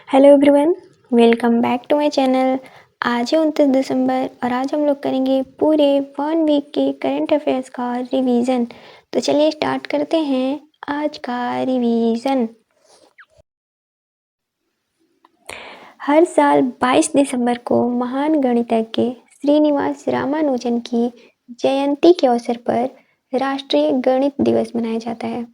Hello everyone, welcome back to my channel. आज है 29 दिसंबर और आज हम लोग करेंगे पूरे 1 वीक के करंट अफेयर्स का रिवीजन। तो चलिए स्टार्ट करते हैं आज का रिवीजन। हर साल 22 दिसंबर को महान गणितज्ञ श्रीनिवास रामानुजन की जयंती के अवसर पर राष्ट्रीय गणित दिवस मनाया जाता है।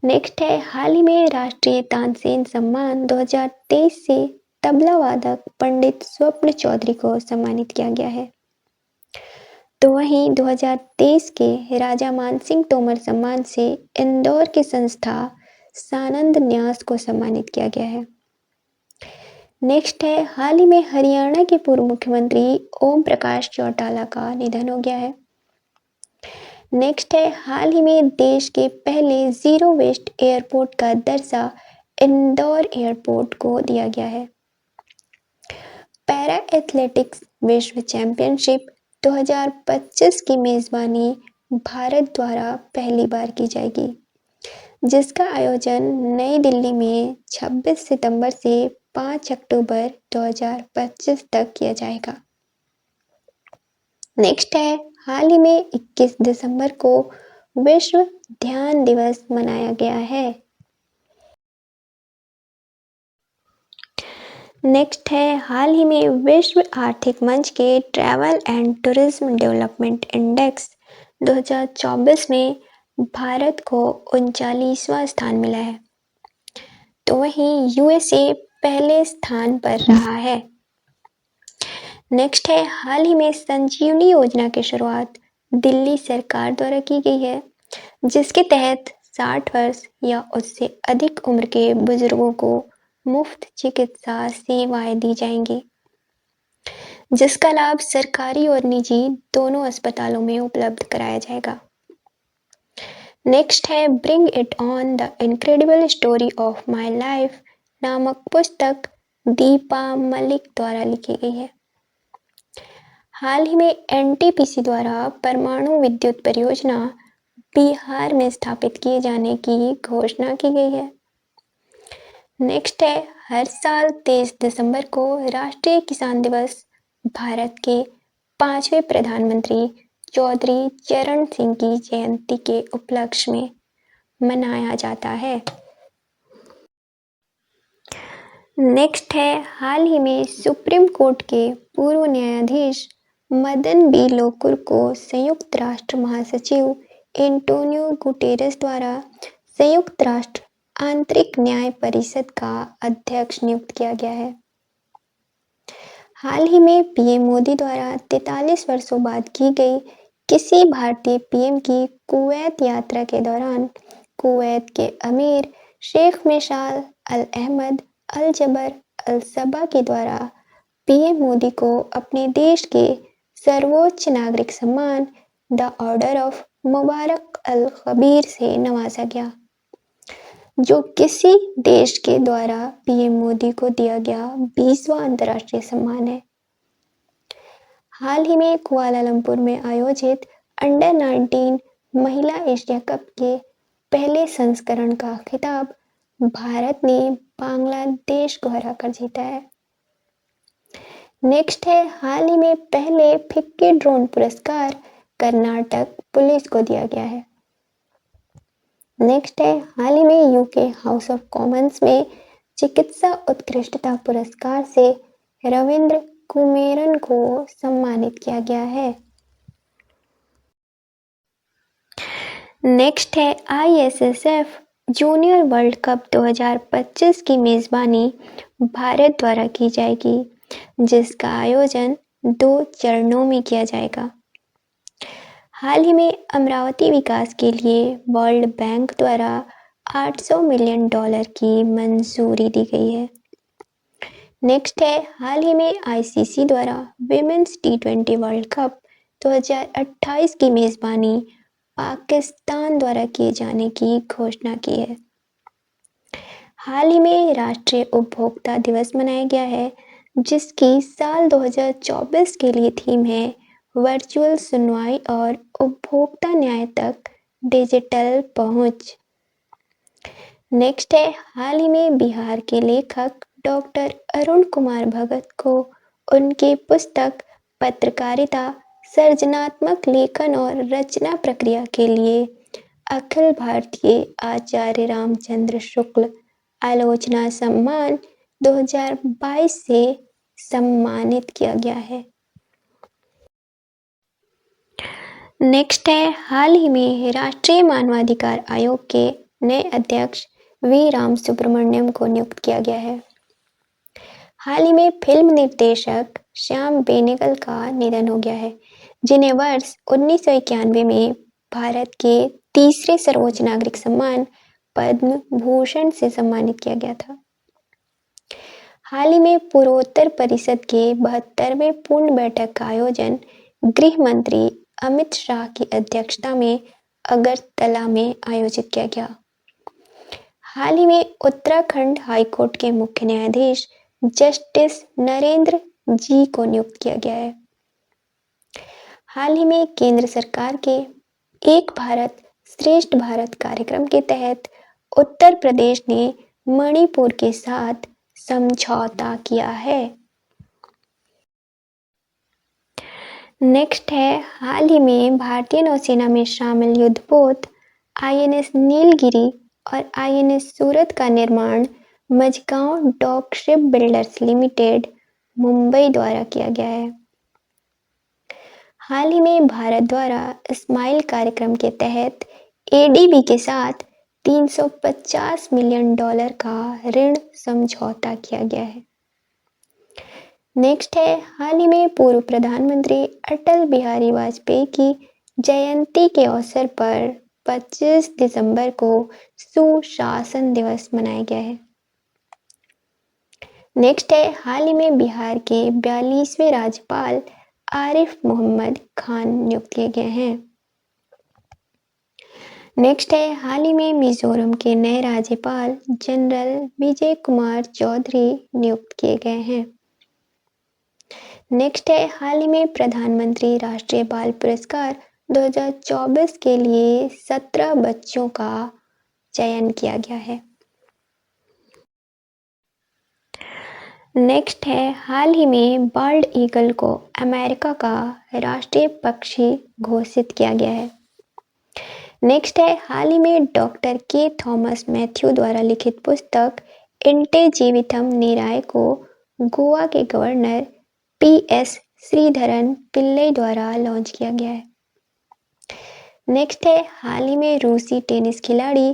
नेक्स्ट है, हाल ही में राष्ट्रीय तानसेन सम्मान 2023 से तबला वादक पंडित स्वप्न चौधरी को सम्मानित किया गया है। तो वहीं 2023 के राजा मानसिंह तोमर सम्मान से इंदौर के संस्था सानंद न्यास को सम्मानित किया गया है। नेक्स्ट है, हाल ही में हरियाणा के पूर्व मुख्यमंत्री ओम प्रकाश चौटाला का निधन हो गया है। नेक्स्ट है, हाल ही में देश के पहले जीरो वेस्ट एयरपोर्ट का दर्जा इंदौर एयरपोर्ट को दिया गया है। पैरा एथलेटिक्स विश्व चैंपियनशिप 2025 की मेजबानी भारत द्वारा पहली बार की जाएगी, जिसका आयोजन नई दिल्ली में 26 सितंबर से 5 अक्टूबर 2025 तक किया जाएगा। नेक्स्ट है, हाल ही में 21 दिसंबर को विश्व ध्यान दिवस मनाया गया है। नेक्स्ट है, हाल ही में विश्व आर्थिक मंच के travel and tourism development index 2024 में भारत को 39वां स्थान मिला है। तो वहीं यूएसए पहले स्थान पर रहा है। नेक्स्ट है, हाल ही में संजीवनी योजना की शुरुआत दिल्ली सरकार द्वारा की गई है, जिसके तहत 60 वर्ष या उससे अधिक उम्र के बुजुर्गों को मुफ्त चिकित्सा सेवाएं दी जाएंगी, जिसका लाभ सरकारी और निजी दोनों अस्पतालों में उपलब्ध कराया जाएगा। नेक्स्ट है, bring it on the incredible story of my life नामक पुस्तक दीपा मलिक द्वारा लिखी गई है। हाल ही में एनटीपीसी द्वारा परमाणु विद्युत परियोजना बिहार में स्थापित किए जाने की घोषणा की गई है। नेक्स्ट है, हर साल 23 दिसंबर को राष्ट्रीय किसान दिवस भारत के 5वें प्रधानमंत्री चौधरी चरण सिंह की जयंती के उपलक्ष्य में मनाया जाता है। नेक्स्ट है, हाल ही में सुप्रीम कोर्ट के पूर्व न्यायाधीश मदन बी लोकुर को संयुक्त राष्ट्र महासचिव एंटोनियो गुटेरेस द्वारा संयुक्त राष्ट्र आंतरिक न्याय परिषद का अध्यक्ष नियुक्त किया गया है। हाल ही में पीएम मोदी द्वारा 43 वर्षों बाद की गई किसी भारतीय पीएम की कुवैत यात्रा के दौरान कुवैत के अमीर शेख मिशाल अल अहमद अल जबर अल सबा के द्वारा पीएम मोदी को अपने देश के सर्वोच्च नागरिक सम्मान द ऑर्डर ऑफ मुबारक अल खबीर से नवाजा गया, जो किसी देश के द्वारा पीएम मोदी को दिया गया 20वां अंतर्राष्ट्रीय सम्मान है। हाल ही में कुआलालंपुर में आयोजित अंडर 19 महिला एशिया कप के पहले संस्करण का खिताब भारत ने बांग्लादेश को हराकर जीता है। नेक्स्ट है, हाल ही में पहले फिक्की ड्रोन पुरस्कार कर्नाटक पुलिस को दिया गया है। नेक्स्ट है, हाल ही में यूके हाउस ऑफ कॉमन्स में चिकित्सा उत्कृष्टता पुरस्कार से रविंद्र कुमेरन को सम्मानित किया गया है। नेक्स्ट है, आईएसएसएफ जूनियर वर्ल्ड कप 2025 की मेजबानी भारत द्वारा की जाएगी, जिसका आयोजन 2 चरणों में किया जाएगा। हाल ही में अमरावती विकास के लिए वर्ल्ड बैंक द्वारा $800 मिलियन की मंजूरी दी गई है। नेक्स्ट है, हाल ही में आईसीसी द्वारा विमेंस T20 वर्ल्ड कप 2028 की मेजबानी पाकिस्तान द्वारा किए जाने की घोषणा की है। हाल ही में राष्ट्रीय उपभोक्ता दिवस मनाया गया है, जिसकी साल 2024 के लिए थीम है वर्चुअल सुनवाई और उपभोक्ता न्याय तक डिजिटल पहुंच। नेक्स्ट है, हाल ही में बिहार के लेखक डॉक्टर अरुण कुमार भगत को उनकी पुस्तक पत्रकारिता, सृजनात्मक लेखन और रचना प्रक्रिया के लिए अखिल भारतीय आचार्य रामचंद्र शुक्ल आलोचना सम्मान 2022 से सम्मानित किया गया है। नेक्स्ट है, हाल ही में राष्ट्रीय मानवाधिकार आयोग के नए अध्यक्ष वी राम सुब्रमण्यम को नियुक्त किया गया है। हाल ही में फिल्म निर्देशक श्याम बेनेगल का निधन हो गया है, जिन्हें वर्ष 1991 में भारत के तीसरे सर्वोच्च नागरिक सम्मान पद्म भूषण से सम्मानित किया गया था। हाल ही में पूर्वोत्तर परिषद के 72वें पूर्ण बैठक का आयोजन गृह मंत्री अमित शाह की अध्यक्षता में अगरतला में आयोजित किया गया। हाल ही में उत्तराखंड हाईकोर्ट के मुख्य न्यायाधीश जस्टिस नरेंद्र जी को नियुक्त किया गया है। हाल ही में केंद्र सरकार के एक भारत श्रेष्ठ भारत कार्यक्रम के तहत उत्तर प्रदेश ने मणिपुर के साथ समझौता किया है। नेक्स्ट है, हाल ही में भारतीय नौसेना में शामिल युद्धपोत आईएनएस नीलगिरी और आईएनएस सूरत का निर्माण Mazagon dock ship builders limited Mumbai द्वारा किया गया है। हाल ही में भारत द्वारा स्माइल कार्यक्रम के तहत एडीबी के साथ $350 मिलियन का ऋण समझौता किया गया है। नेक्स्ट है, हाल ही में पूर्व प्रधानमंत्री अटल बिहारी वाजपेयी की जयंती के अवसर पर 25 दिसंबर को सुशासन दिवस मनाया गया है। नेक्स्ट है, हाल ही में बिहार के 42वें राज्यपाल आरिफ मोहम्मद खान नियुक्त किए गए हैं। नेक्स्ट है, हाल ही में मिजोरम के नए राज्यपाल जनरल विजय कुमार चौधरी नियुक्त किए गए हैं। नेक्स्ट है, हाल ही में प्रधानमंत्री राष्ट्रीय बाल पुरस्कार 2024 के लिए 17 बच्चों का चयन किया गया है। नेक्स्ट है, हाल ही में बाल्ड ईगल को अमेरिका का राष्ट्रीय पक्षी घोषित किया गया है। नेक्स्ट है, हाल ही में डॉक्टर के थॉमस मैथ्यू द्वारा लिखित पुस्तक इंटे जीवितम निराय को गोवा के गवर्नर PS श्रीधरन पिल्लई द्वारा लॉन्च किया गया है। नेक्स्ट है, हाल ही में रूसी टेनिस खिलाड़ी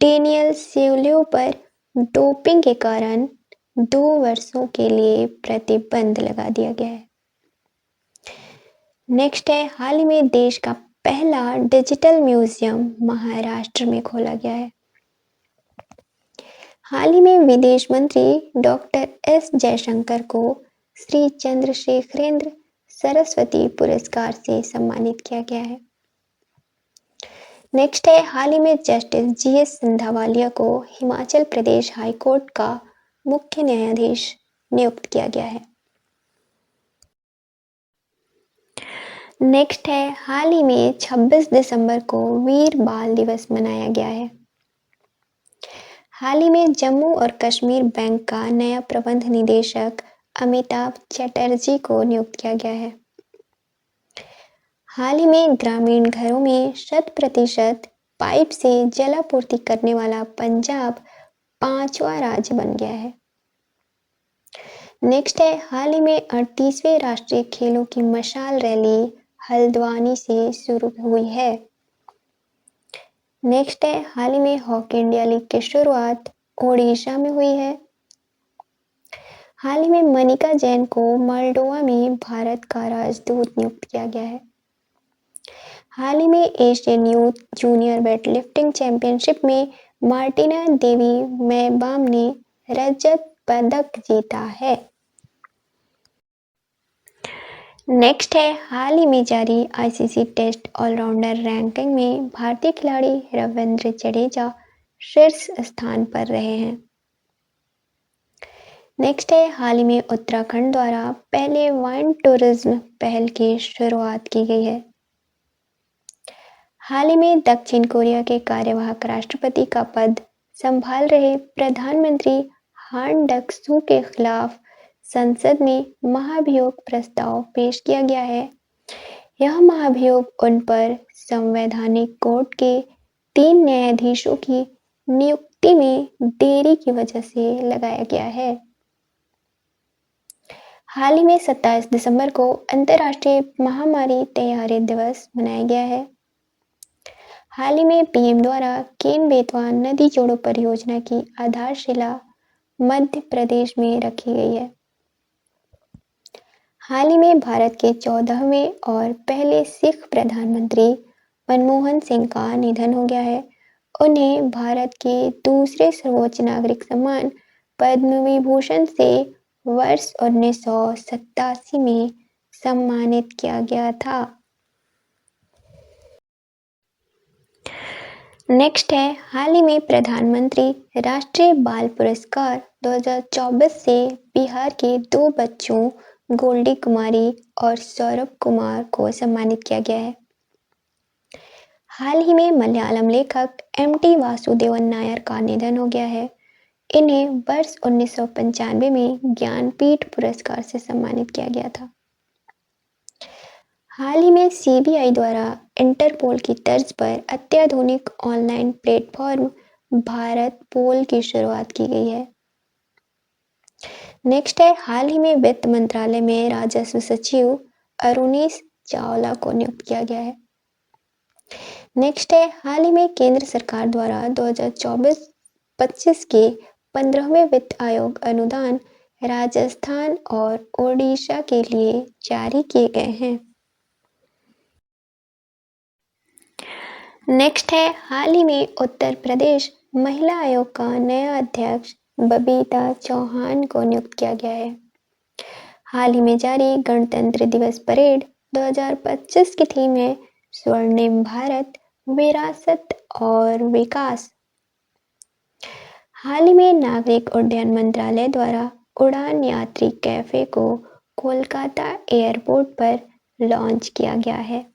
डेनियल सेवल्योव पर डोपिंग के कारण 2 वर्षों के लिए प्रतिबंध लगा दिया गया है। नेक्स्ट है, हाल ही में देश का पहला डिजिटल म्यूजियम महाराष्ट्र में खोला गया है। हाल ही में विदेश मंत्री डॉक्टर S जयशंकर को श्री चंद्रशेखरेंद्र सरस्वती पुरस्कार से सम्मानित किया गया है। नेक्स्ट है, हाल ही में जस्टिस GS सिंधावालिया को हिमाचल प्रदेश हाईकोर्ट का मुख्य न्यायाधीश नियुक्त किया गया है। नेक्स्ट है, हाल ही में 26 दिसंबर को वीर बाल दिवस मनाया गया है। हाल ही में जम्मू और कश्मीर बैंक का नया प्रबंध निदेशक अमिताभ चटर्जी को नियुक्त किया गया है। हाल ही में ग्रामीण घरों में 100% पाइप से जलापूर्ति करने वाला पंजाब 5वां राज्य बन गया है। नेक्स्ट है, हाल ही में 38वें राष्ट्रीय खेलों की मशाल रैली हल्द्वानी से शुरू हुई है। नेक्स्ट है, हाल ही में हॉकी इंडिया लीग की शुरुआत ओडिशा में हुई है। हाल ही में मनिका जैन को मोल्डोवा में भारत का राजदूत नियुक्त किया गया है। हाल ही में Asian youth junior weight lifting championship में मार्टिना देवी मैबाम ने रजत पदक जीता है। नेक्स्ट है, हाल ही में जारी ICC टेस्ट ऑलराउंडर रैंकिंग में भारतीय खिलाड़ी रविंद्र जडेजा शीर्ष स्थान पर रहे हैं। नेक्स्ट है, हाल ही में उत्तराखंड द्वारा पहले वाइन टूरिज्म पहल की शुरुआत की गई है। हाल ही में दक्षिण कोरिया के कार्यवाहक राष्ट्रपति का पद संभाल रहे प्रधानमंत्री हान डक-सू के खिलाफ संसद में महाभियोग प्रस्ताव पेश किया गया है। यह महाभियोग उन पर संवैधानिक कोर्ट के 3 न्यायाधीशों की नियुक्ति में देरी की वजह से लगाया गया है। हाल ही में 27 दिसंबर को अंतर्राष्ट्रीय महामारी तैयारी दिवस मनाया गया है। हाल ही में पीएम द्वारा केन-बेतवा नदी जोड़ो परियोजना की आधारशिला मध्य प्रदेश में रखी गई है। हाल ही में भारत के 14वें और पहले सिख प्रधानमंत्री मनमोहन सिंह का निधन हो गया है। उन्हें भारत के दूसरे सर्वोच्च नागरिक सम्मान पद्म विभूषण से वर्ष 1987 में सम्मानित किया गया था। नेक्स्ट है, हाल ही में प्रधानमंत्री राष्ट्रीय बाल पुरस्कार 2024 से बिहार के 2 बच्चों गोल्डी कुमारी और सौरभ कुमार को सम्मानित किया गया है। हाल ही में मलयालम लेखक एम.टी. वासुदेवन नायर का निधन हो गया है। इन्हें वर्ष 1995 में ज्ञानपीठ पुरस्कार से सम्मानित किया गया था। हाल ही में सीबीआई द्वारा इंटरपोल की तर्ज पर अत्याधुनिक ऑनलाइन प्लेटफॉर्म भारत पोल की शुरुआत की गई है। नेक्स्ट है, हाल ही में वित्त मंत्रालय में राजस्व सचिव अरुणीश चावला को नियुक्त किया गया है। नेक्स्ट है, हाल ही में केंद्र सरकार द्वारा 2024-25 के 15वें वित्त आयोग अनुदान राजस्थान और ओडिशा के लिए जारी किए गए हैं। नेक्स्ट है, हाल ही में उत्तर प्रदेश महिला आयोग का नया अध्यक्ष बबीता चौहान को नियुक्त किया गया है। हाल ही में जारी गणतंत्र दिवस परेड 2025 की थीम है स्वर्णिम भारत, विरासत और विकास। हाल ही में नागरिक उड्डयन मंत्रालय द्वारा उड़ान यात्री कैफे को कोलकाता एयरपोर्ट पर लॉन्च किया गया है।